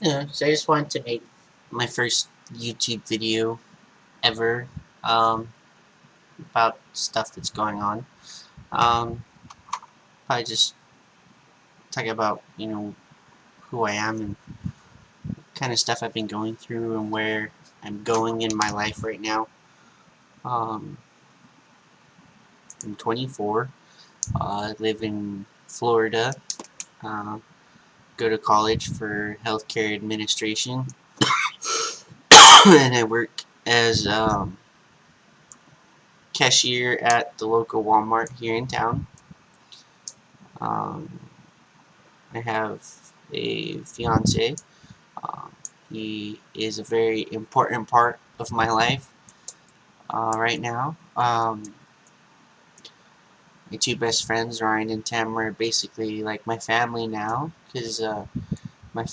So I just wanted to make my first YouTube video ever um, about stuff that's going on. Um, Probably just talk about who I am and kind of stuff I've been going through and where I'm going in my life right now. Um, I'm 24. I live in Florida. Uh, go to college for healthcare administration, and I work as cashier at the local Walmart here in town. Um, I have a fiance. Um, he is a very important part of my life right now. My two best friends, Ryan and Tam, are basically like my family now because my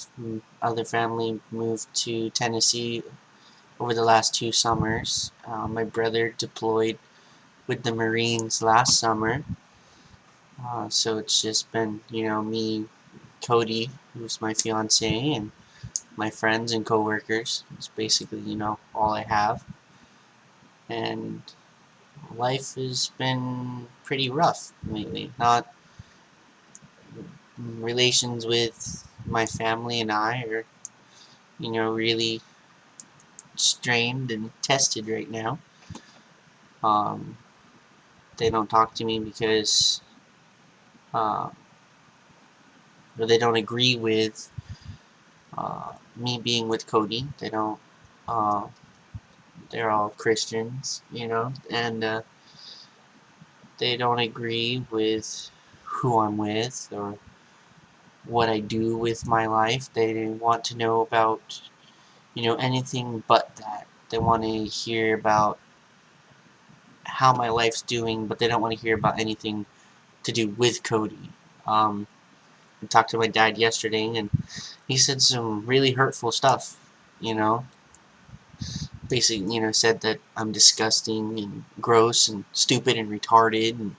other family moved to Tennessee over the last 2 summers. My brother deployed with the Marines last summer. So it's just been, me, Cody, who's my fiance, and my friends and coworkers. It's basically, all I have. And life has been pretty rough lately. Not relations with my family and I are, really strained and tested right now. Um, they don't talk to me because uh, they don't agree with me being with Cody. They don't. Uh, they're all Christians, and they don't agree with who I'm with or what I do with my life. They want to know about, anything but that. They want to hear about how my life's doing, but they don't want to hear about anything to do with Cody. I talked to my dad yesterday, and he said some really hurtful stuff, you know. Basically, said that I'm disgusting and gross and stupid and retarded, and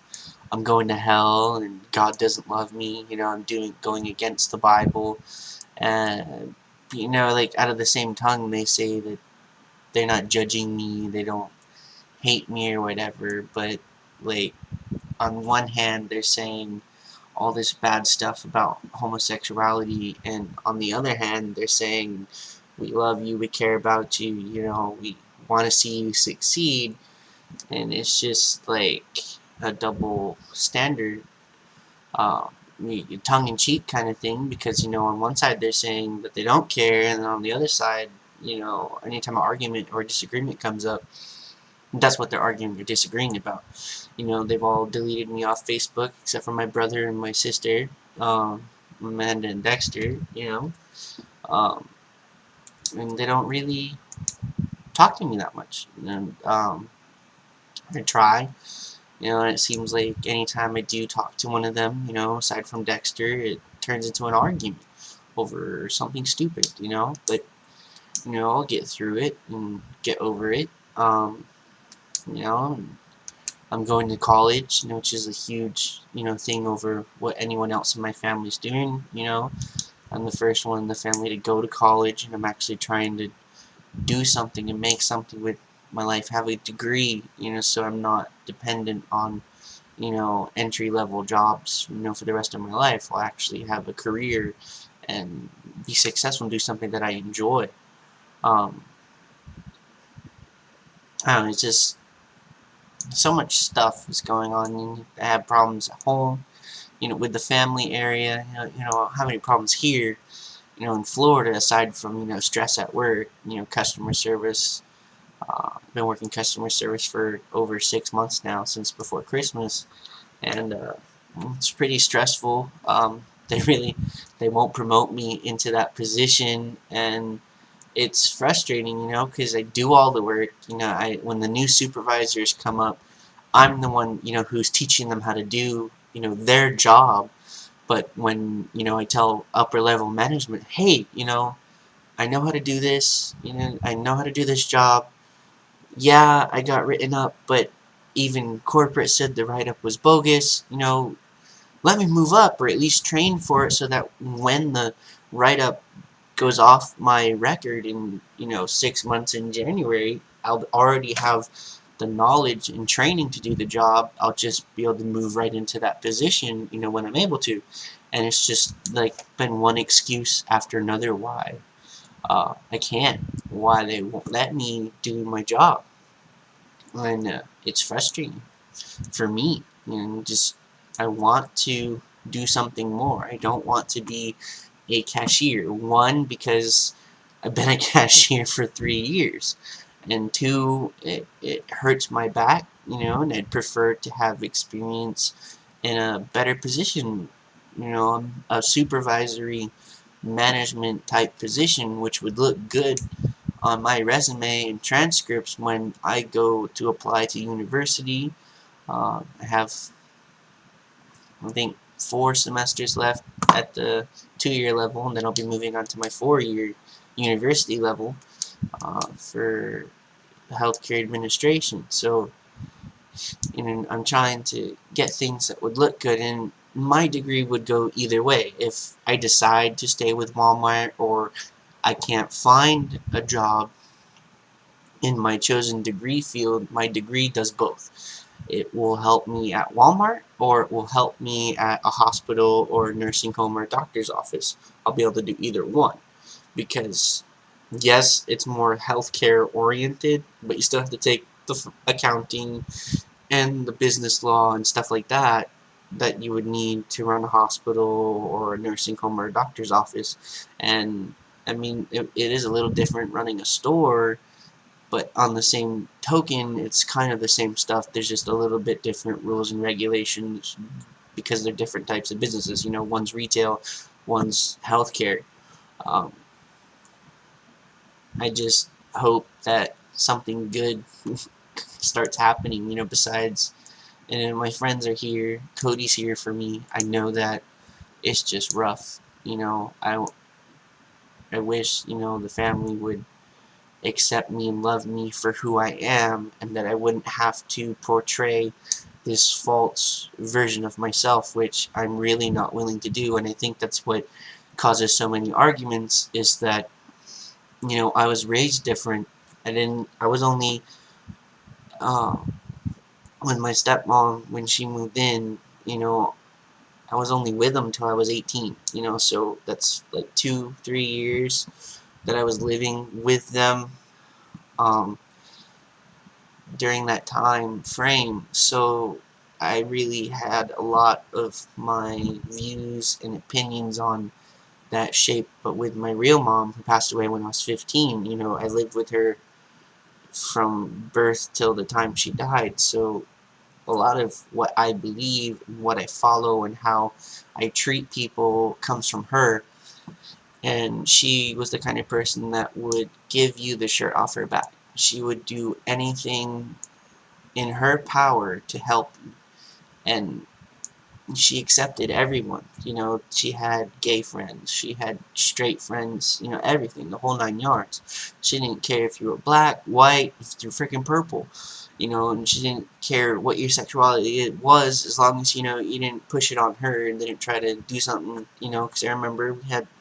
I'm going to hell, and God doesn't love me. I'm going against the Bible, and like out of the same tongue, they say that they're not judging me, they don't hate me or whatever, but like on one hand, they're saying all this bad stuff about homosexuality, and on the other hand, they're saying we love you, we care about you, we want to see you succeed, and it's just like a double standard, uh, tongue-in-cheek kind of thing, because on one side they're saying that they don't care, and then on the other side, anytime an argument or a disagreement comes up, that's what they're arguing or disagreeing about. They've all deleted me off Facebook except for my brother and my sister, Amanda and Dexter. Um, and they don't really talk to me that much. And I try. And it seems like anytime I do talk to one of them, aside from Dexter, it turns into an argument over something stupid. But I'll get through it and get over it. You know, I'm going to college, which is a huge, thing over what anyone else in my family's doing. I'm the first one in the family to go to college, and I'm actually trying to do something and make something with my life, have a degree, so I'm not dependent on, entry-level jobs, for the rest of my life. I'll actually have a career and be successful and do something that I enjoy. Um, I don't know, it's just so much stuff is going on. I have problems at home, with the family area. How many problems here, in Florida, aside from, stress at work, customer service. I've been working customer service for over 6 months now, since before Christmas, and it's pretty stressful. They won't promote me into that position, and it's frustrating, because I do all the work. When the new supervisors come up, I'm the one, who's teaching them how to do, their job. But when, I tell upper level management, hey, I know how to do this, I know how to do this job. Yeah, I got written up, but even corporate said the write-up was bogus. Let me move up, or at least train for it, so that when the write-up goes off my record in 6 months in January, I'll already have the knowledge and training to do the job. I'll just be able to move right into that position, when I'm able to. And it's just like been one excuse after another why I can't, why they won't let me do my job, and it's frustrating for me. Just I want to do something more. I don't want to be a cashier. One, because I've been a cashier for 3 years, and two, it hurts my back, and I'd prefer to have experience in a better position, a supervisory management type position, which would look good on my resume and transcripts when I go to apply to university. I have, I think, 4 semesters left at the 2-year level, and then I'll be moving on to my 4-year university level for healthcare administration. So, I'm trying to get things that would look good, and my degree would go either way. If I decide to stay with Walmart, or I can't find a job in my chosen degree field, my degree does both. It will help me at Walmart, or it will help me at a hospital or nursing home or doctor's office. I'll be able to do either one, because yes, it's more healthcare oriented, but you still have to take the accounting and the business law and stuff like that you would need to run a hospital or a nursing home or a doctor's office. And I mean, it is a little different running a store, but on the same token, it's kind of the same stuff. There's just a little bit different rules and regulations because they're different types of businesses. One's retail, one's healthcare. Um, I just hope that something good starts happening, besides, and my friends are here, Cody's here for me. I know that it's just rough. I wish, the family would accept me and love me for who I am, and that I wouldn't have to portray this false version of myself, which I'm really not willing to do. And I think that's what causes so many arguments, is that I was raised different. I was only when my stepmom, when she moved in, I was only with them till I was 18, so that's like 2-3 years that I was living with them during that time frame. So I really had a lot of my views and opinions on that shape. But with my real mom, who passed away when I was 15, I lived with her from birth till the time she died. So a lot of what I believe, what I follow, and how I treat people comes from her. And she was the kind of person that would give you the shirt off her back. She would do anything in her power to help you. And she accepted everyone. She had gay friends, she had straight friends, everything, the whole 9 yards. She didn't care if you were black, white, if you were freaking purple, and she didn't care what your sexuality it was, as long as, you didn't push it on her and didn't try to do something, because I remember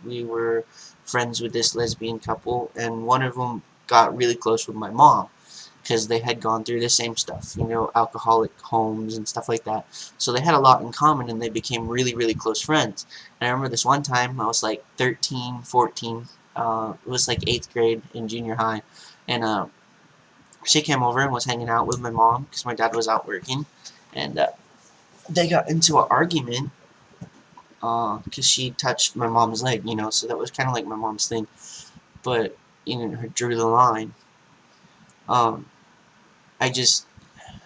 we were friends with this lesbian couple, and one of them got really close with my mom, because they had gone through the same stuff, alcoholic homes and stuff like that. So they had a lot in common, and they became really, really close friends. And I remember this one time, I was like 13, 14, it was like 8th grade in junior high, and she came over and was hanging out with my mom, because my dad was out working, and they got into an argument, because she touched my mom's leg, so that was kind of like my mom's thing, but, her drew the line. I just,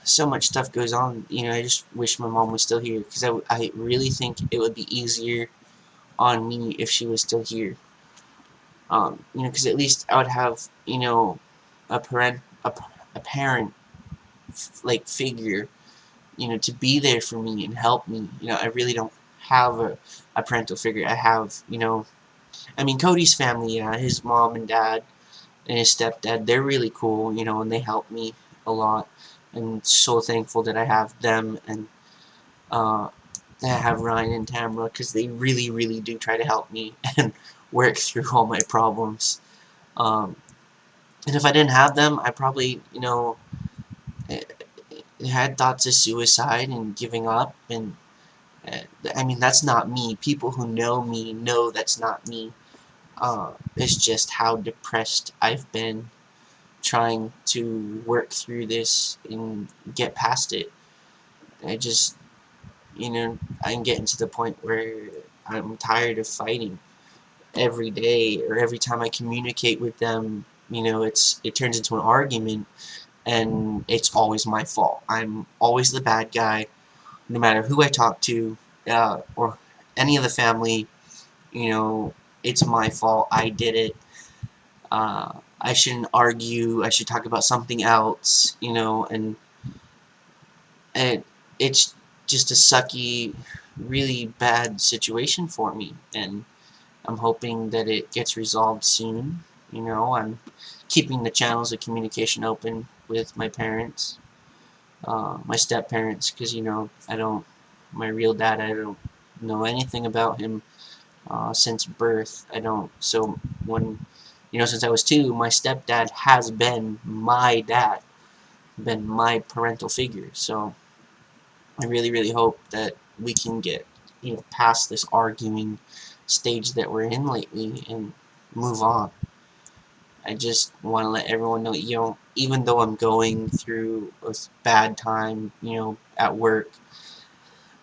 so much stuff goes on, I just wish my mom was still here, because I really think it would be easier on me if she was still here, because at least I would have, a parent, like, figure, to be there for me and help me. I really don't have a parental figure. I have, I mean, Cody's family, yeah, his mom and dad, and his stepdad, they're really cool, and they help me a lot. I'm so thankful that I have them, and that I have Ryan and Tamara, because they really, really do try to help me. And work through all my problems. And if I didn't have them, I probably, had thoughts of suicide and giving up. And I mean, that's not me. People who know me know that's not me. It's just how depressed I've been trying to work through this and get past it. I just, I'm getting to the point where I'm tired of fighting every day, or every time I communicate with them, it turns into an argument, and it's always my fault. I'm always the bad guy, no matter who I talk to, or any of the family. It's my fault. I did it. I shouldn't argue. I should talk about something else. And it's just a sucky, really bad situation for me, and I'm hoping that it gets resolved soon. I'm keeping the channels of communication open with my parents, my step-parents, because, my real dad, I don't know anything about him since birth. I don't, so when, since I was 2, my stepdad has been my dad, been my parental figure, so I really, really hope that we can get, past this arguing stage that we're in lately and move on. I just want to let everyone know, even though I'm going through a bad time, at work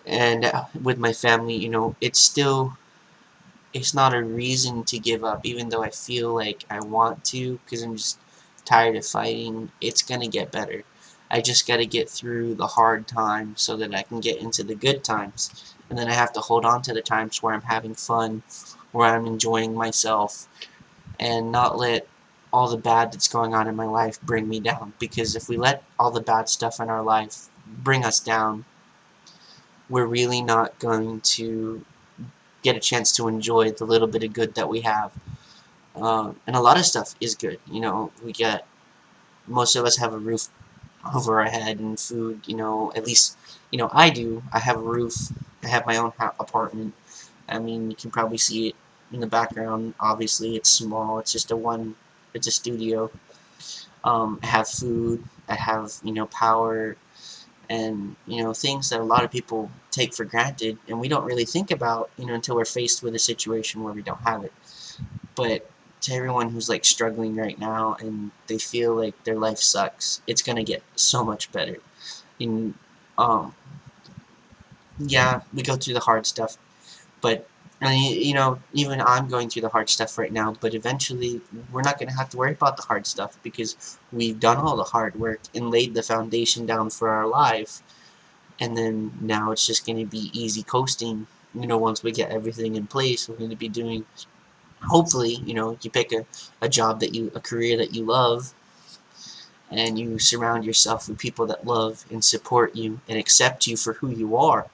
and with my family, it's not a reason to give up, even though I feel like I want to, because I'm just tired of fighting. It's going to get better. I just got to get through the hard times so that I can get into the good times. And then I have to hold on to the times where I'm having fun, where I'm enjoying myself, and not let all the bad that's going on in my life bring me down. Because if we let all the bad stuff in our life bring us down, we're really not going to get a chance to enjoy the little bit of good that we have. And a lot of stuff is good. Most of us have a roof over our head and food, at least, I do. I have a roof. I have my own apartment. I mean, you can probably see it in the background. Obviously, it's small. It's just it's a studio. I have food. I have, power, and, things that a lot of people take for granted, and we don't really think about, until we're faced with a situation where we don't have it. But to everyone who's, like, struggling right now and they feel like their life sucks, it's gonna get so much better. And, yeah, we go through the hard stuff, but, even I'm going through the hard stuff right now, but eventually we're not going to have to worry about the hard stuff, because we've done all the hard work and laid the foundation down for our life, and then now it's just going to be easy coasting. Once we get everything in place, we're going to be doing, hopefully, you pick a job a career that you love, and you surround yourself with people that love and support you and accept you for who you are.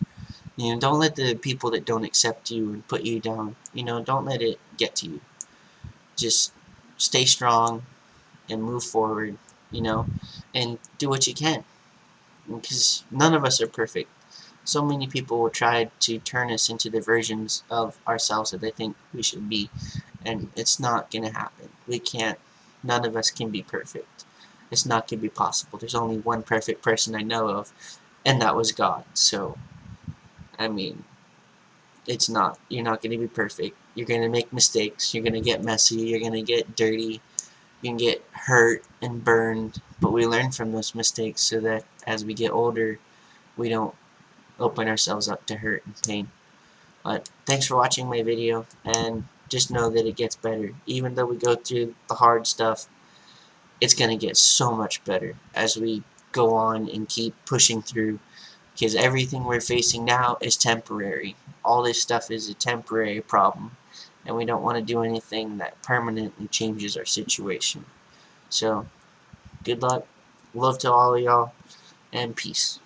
Don't let the people that don't accept you and put you down, don't let it get to you. Just stay strong and move forward, and do what you can. Because none of us are perfect. So many people will try to turn us into the versions of ourselves that they think we should be, and it's not going to happen. We can't. None of us can be perfect. It's not going to be possible. There's only one perfect person I know of, and that was God. So, I mean, you're not going to be perfect. You're going to make mistakes. You're going to get messy. You're going to get dirty. You can get hurt and burned. But we learn from those mistakes so that as we get older, we don't open ourselves up to hurt and pain. But thanks for watching my video, and just know that it gets better. Even though we go through the hard stuff, it's going to get so much better as we go on and keep pushing through. Because everything we're facing now is temporary. All this stuff is a temporary problem, and we don't want to do anything that permanently changes our situation. So, good luck, love to all of y'all, and peace.